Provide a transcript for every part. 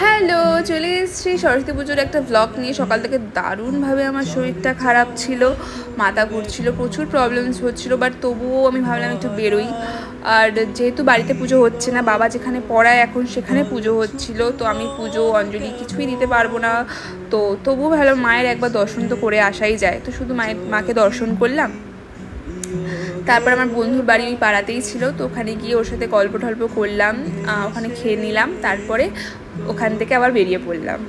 Hello, চলে এসেছি সরস্বতী পুজোর একটা ব্লগ নিয়ে। সকাল থেকে দারুণভাবে আমার শরীরটা খারাপ ছিল, মাথা ঘুরছিল, প্রচুর প্রবলেমস হচ্ছিলো, বাট তবুও আমি ভাবলাম একটু বেরোই। আর যেহেতু বাড়িতে পুজো হচ্ছে না, বাবা যেখানে পড়ায় এখন সেখানে পুজো হচ্ছিল, তো আমি পুজো অঞ্জলি কিছুই দিতে পারবো না, তো তবুও ভাবলাম মায়ের একবার দর্শন তো করে আসাই যায়। তো শুধু মাকে দর্শন করলাম। তারপর আমার বন্ধুর বাড়ি ওই পাড়াতেই ছিল, তো ওখানে গিয়ে ওর সাথে গল্প টল্প করলাম, ওখানে খেয়ে নিলাম, তারপরে ওখান থেকে আবার বেরিয়ে পড়লাম।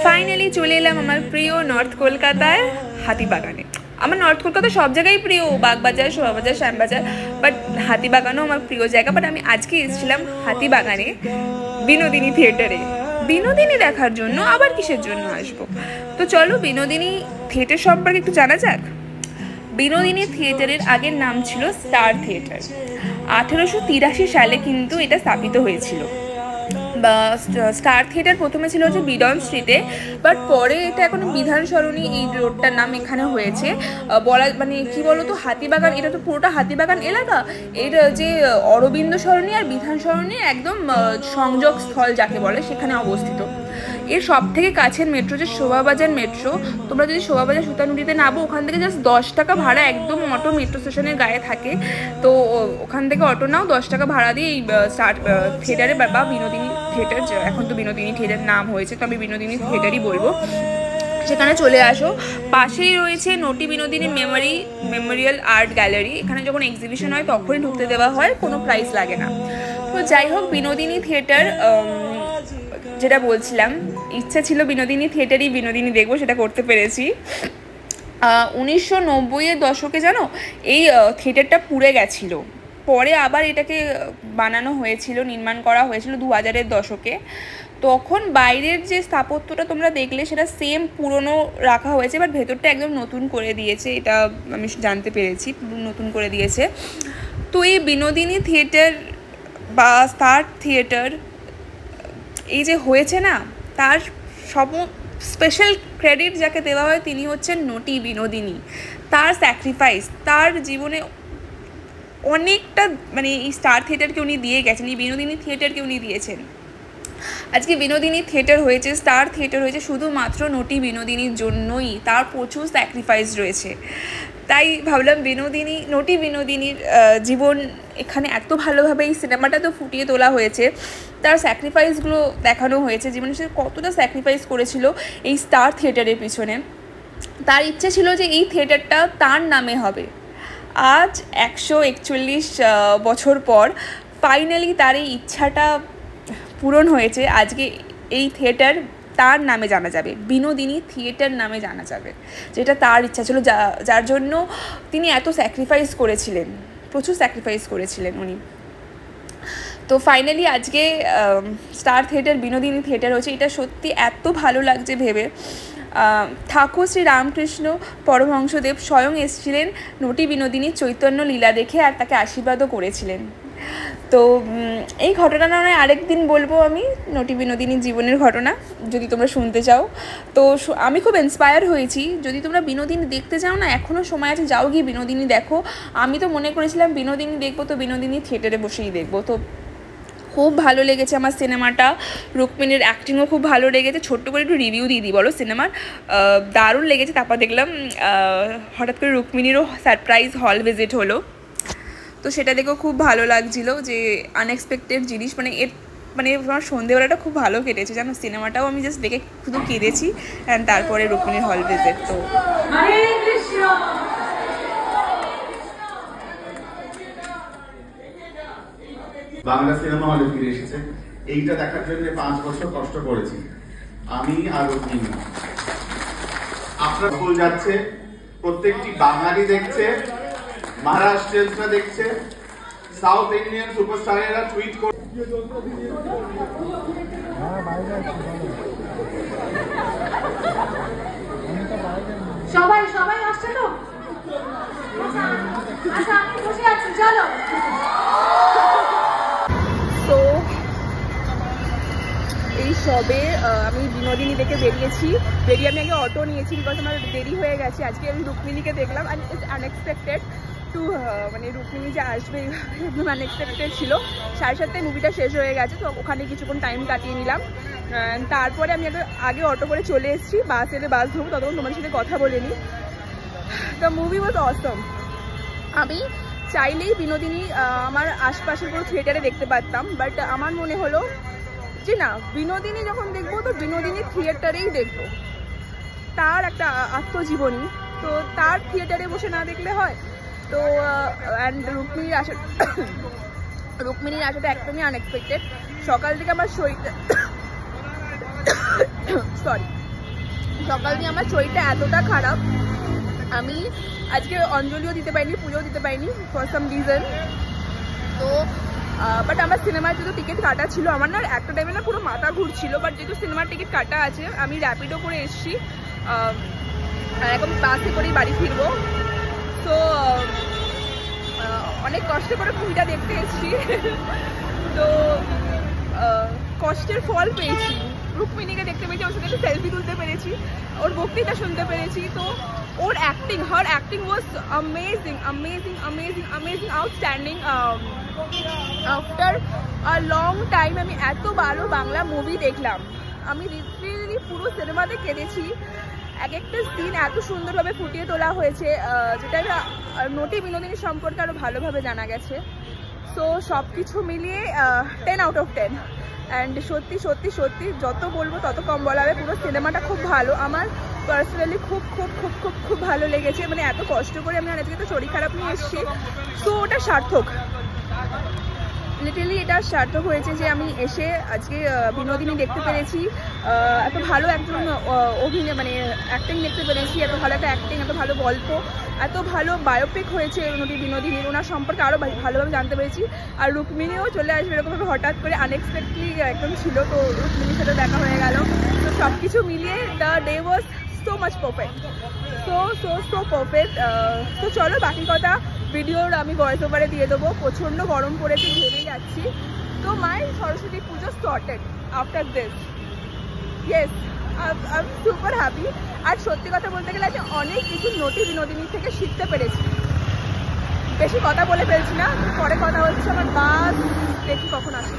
ফাইনালি চলে এলাম আমার প্রিয় নর্থ কলকাতায় হাতিবাগানে। আমার নর্থ কলকাতা সব জায়গায় প্রিয়, বাগবাজার, শোভাবাজার, শ্যামবাজার, বাট হাতিবাগানও আমার প্রিয় জায়গা। বাট আমি আজকে এসেছিলাম হাতিবাগানে বিনোদিনী থিয়েটারে, বিনোদিনী দেখার জন্য। আবার কিসের জন্য আসবো? তো চলো বিনোদিনী থিয়েটার সম্পর্কে একটু জানা যাক। বিনোদিনী থিয়েটারের আগের নাম ছিল স্টার থিয়েটার। 1883 সালে কিন্তু এটা স্থাপিত হয়েছিল। বা স্টার থিয়েটার প্রথমে ছিল হচ্ছে বিডন স্ট্রিটে, বাট পরে এটা এখন বিধান সরণি এই রোডটার নাম এখানে হয়েছে। বলা মানে কি বলতো, হাতিবাগান, এটা তো পুরোটা হাতিবাগান এলাকা। এর যে অরবিন্দ সরণি আর বিধান সরণির একদম সংযোগ স্থল যাকে বলে, সেখানে অবস্থিত। এর সব থেকে কাছের মেট্রো যে শোভাবাজার মেট্রো, তোমরা যদি শোভাবাজার সুতানুটিতে নামো, ওখান থেকে জাস্ট 10 টাকা ভাড়া, একদম অটো মেট্রো স্টেশনের গায়ে থাকে। তো ওখান থেকে অটো নাও, 10 টাকা ভাড়া দিয়ে এই থিয়েটারে বা বিনোদিনী থিয়েটার, এখন তো বিনোদিনী থিয়েটার নাম হয়েছে, তো আমি বিনোদিনী থিয়েটারই বলবো, সেখানে চলে আসো। পাশেই রয়েছে নটি বিনোদিনী মেমোরিয়াল আর্ট গ্যালারি। এখানে যখন এক্সিবিশন হয় তখনই ঢুকতে দেওয়া হয়, কোনো প্রাইস লাগে না। তো যাই হোক, বিনোদিনী থিয়েটার যেটা বলছিলাম, ইচ্ছা ছিল বিনোদিনী থিয়েটারই বিনোদিনী দেখবো, সেটা করতে পেরেছি। 1990-এর দশকে জানো এই থিয়েটারটা পুড়ে গেছিল, পরে আবার এটাকে বানানো হয়েছিল, নির্মাণ করা হয়েছিল 2000-এর দশকে। তখন বাইরের যে স্থাপত্যটা তোমরা দেখলে সেটা সেম পুরনো রাখা হয়েছে, বাট ভেতরটা একদম নতুন করে দিয়েছে, এটা আমি জানতে পেরেছি, নতুন করে দিয়েছে। তো এই বিনোদিনী থিয়েটার বা স্টার থিয়েটার এই যে হয়েছে না, তার স্পেশাল ক্রেডিট যাকে দেওয়া হয় তিনি হচ্ছেন নটি বিনোদিনী। তার স্যাক্রিফাইস, তার জীবনে অনেকটা, মানে এই স্টার থিয়েটারকে উনি দিয়ে গেছেন, এই বিনোদিনী থিয়েটারকে উনি দিয়েছেন। আজকে বিনোদিনী থিয়েটার হয়েছে, স্টার থিয়েটার হয়েছে শুধুমাত্র নটি বিনোদিনীর জন্যই। তার প্রচুর স্যাক্রিফাইস রয়েছে, তাই ভাবলাম নটি বিনোদিনীর জীবন এখানে এত ভালোভাবে এই সিনেমাটা তো ফুটিয়ে তোলা হয়েছে, তার স্যাক্রিফাইসগুলো দেখানো হয়েছে, জীবনে সে কতটা স্যাক্রিফাইস করেছিল এই স্টার থিয়েটারের পিছনে। তার ইচ্ছে ছিল যে এই থিয়েটারটা তার নামে হবে। আজ 141 বছর পর ফাইনালি তার এই ইচ্ছাটা পূরণ হয়েছে। আজকে এই থিয়েটার তার নামে জানা যাবে, বিনোদিনী থিয়েটার নামে জানা যাবে, যেটা তার ইচ্ছা ছিল, যার জন্য তিনি এত স্যাক্রিফাইস করেছিলেন, প্রচুর স্যাক্রিফাইস করেছিলেন উনি। তো ফাইনালি আজকে স্টার থিয়েটার বিনোদিনী থিয়েটার হচ্ছে, এটা সত্যি এত ভালো লাগছে ভেবে। ঠাকুর শ্রী রামকৃষ্ণ পরমহংসদেব স্বয়ং এসেছিলেন নটি বিনোদিনীর চৈতন্য লীলা দেখে, আর তাকে আশীর্বাদও করেছিলেন। তো এই ঘটনা নয় আরেকদিন বলবো আমি, নটি বিনোদিনীর জীবনের ঘটনা, যদি তোমরা শুনতে চাও। তো আমি খুব ইন্সপায়ার হয়েছি। যদি তোমরা বিনোদিনী দেখতে চাও না, এখনও সময় আছে, যাও গিয়ে বিনোদিনী দেখো। আমি তো মনে করেছিলাম বিনোদিনী দেখবো তো বিনোদিনী থিয়েটারে বসেই দেখবো। তো খুব ভালো লেগেছে আমার সিনেমাটা, রুক্মিণীর অ্যাক্টিংও খুব ভালো লেগেছে। ছোট্ট করে একটু রিভিউ দিয়ে দিই বলো সিনেমার, দারুণ লেগেছে। তারপর দেখলাম হঠাৎ করে রুক্মিণীরও সারপ্রাইজ হল ভিজিট হলো, তো সেটা দেখেও খুব ভালো লাগছিলো, যে আনএক্সপেক্টেড জিনিস, মানে আমার সন্ধেবেলাটা খুব ভালো কেটেছে জানো। সিনেমাটাও আমি জাস্ট দেখে শুধু কেঁদেছি, অ্যান্ড তারপরে রুক্মিণীর হল ভিজিট। তো বাংলা সিনেমা হলে ফিরে এসেছে, এইটা দেখার জন্য 5 বছর কষ্ট করেছি আমি আর রুক্মিণী। আপনার স্কুল যাচ্ছে, প্রত্যেকটি বাঙালি দেখছে, মহারাষ্ট্রিয়ানসরা দেখছে, সাউথ ইন্ডিয়ান সুপারস্টারেরা টুইট করে। সবাই আসছে তো, আচ্ছা আমি বসে আছি, চলো। তো এই কবে আমি বিনোদিনী দেখে বেরিয়ে আমি আগে অটো নিয়েছি, বিকজ আমার দেরি হয়ে গেছে। আজকে আমি রুক্মিণীকে দেখলাম, অ্যান্ড ইটস আনএক্সপেক্টেড টু, মানে রুক্মিণী যে আসবে একদম আনএক্সপেক্টেড ছিল। 7:30 মুভিটা শেষ হয়ে গেছে, তো ওখানে কিছুক্ষণ টাইম কাটিয়ে নিলাম। তারপরে আমি আগে অটো করে চলে এসেছি, বাস ধরবো, ততক্ষণ তোমার সাথে কথা বলে নিই। দ্য মুভি ওয়াজ অসম। আমি চাইলেই বিনোদিনী আমার আশপাশের কোনো থিয়েটারে দেখতে পারতাম, বাট আমার মনে হলো যে না, বিনোদিনী যখন দেখবো তো বিনোদিনী থিয়েটারেই দেখবো। তার একটা আত্মজীবনী, তো তার থিয়েটারে বসে না দেখলে হয়? তো অ্যান্ড রুক্মিণীর আসাটা একদমই আনএক্সপেক্টেড। সকাল থেকে আমার শরীরটা শরীরটা এতটা খারাপ, আমি আজকে অঞ্জলিও দিতে পারিনি, পুজোও দিতে পারিনি ফর সাম রিজন। তো বাট আমার সিনেমার যেহেতু টিকিট কাটা ছিল, আমার না একটা টাইমে না পুরো মাথা ঘুরছিল, বাট যেহেতু সিনেমার টিকিট কাটা আছে, আমি র্যাপিডো করে এসেছি, এখন বাসে করেই বাড়ি ফিরবো। তো অনেক কষ্ট করে মুভিটা দেখতে এসেছি, তো কষ্টের ফল পেয়েছি। রুক্মিণীকে দেখতে পেয়েছি, ওর সাথে সেলফি তুলতে পেরেছি, ওর বক্তৃতা শুনতে পেরেছি। তো ওর her acting was amazing, outstanding. After a long time আমি এত ভালো বাংলা মুভি দেখলাম। আমি লিটারেলি পুরো সিনেমাতে কেঁদেছি। এক একটা সিন এত সুন্দরভাবে ফুটিয়ে তোলা হয়েছে, যেটা নটি বিনোদিনী সম্পর্কে আরও ভালোভাবে জানা গেছে। সো সব কিছু মিলিয়ে 10 out of 10। অ্যান্ড সত্যি সত্যি সত্যি যত বলবো তত কম বলা হবে। পুরো সিনেমাটা খুব ভালো, আমার পার্সোনালি খুব খুব খুব খুব খুব ভালো লেগেছে। মানে এত কষ্ট করে আমি আজকে তো শরীর খারাপ নিয়ে এসেছি, তো ওটা সার্থক, লিটারালি এটা সার্থক হয়েছে যে আমি এসে আজকে বিনোদিনী দেখতে পেরেছি। এত ভালো একজন অভিনয়, মানে অ্যাক্টিং দেখতে পেরেছি, এত ভালো একটা অ্যাক্টিং, এত ভালো গল্প, এত ভালো বায়োপিক হয়েছে বিনোদিনীর, ওনার সম্পর্কে আরও ভালোভাবে জানতে পেরেছি। আর রুক্মিণীও চলে আসবে এরকমভাবে হঠাৎ করে, আনএক্সপেক্টেডলি একদম ছিল, তো রুক্মিণীর সাথে দেখা হয়ে গেল। তো সব কিছু মিলিয়ে the day was so much perfect, so perfect. তো চলো বাকি কথা ভিডিওর আমি ভয়েস ওভারে দিয়ে দেবো। প্রচণ্ড গরম পড়েছে, ঘেমে যাচ্ছি। তো my Saraswati Pujo started after this. Yes, I am super happy. আর সত্যি কথা বলতে গেলে আমি অনেক কিছু নটি বিনোদিনী থেকে শিখতে পেরেছি। বেশি কথা বলে ফেলছি না, পরে কথা হচ্ছে। আমার বাস দেখি কখন আসে।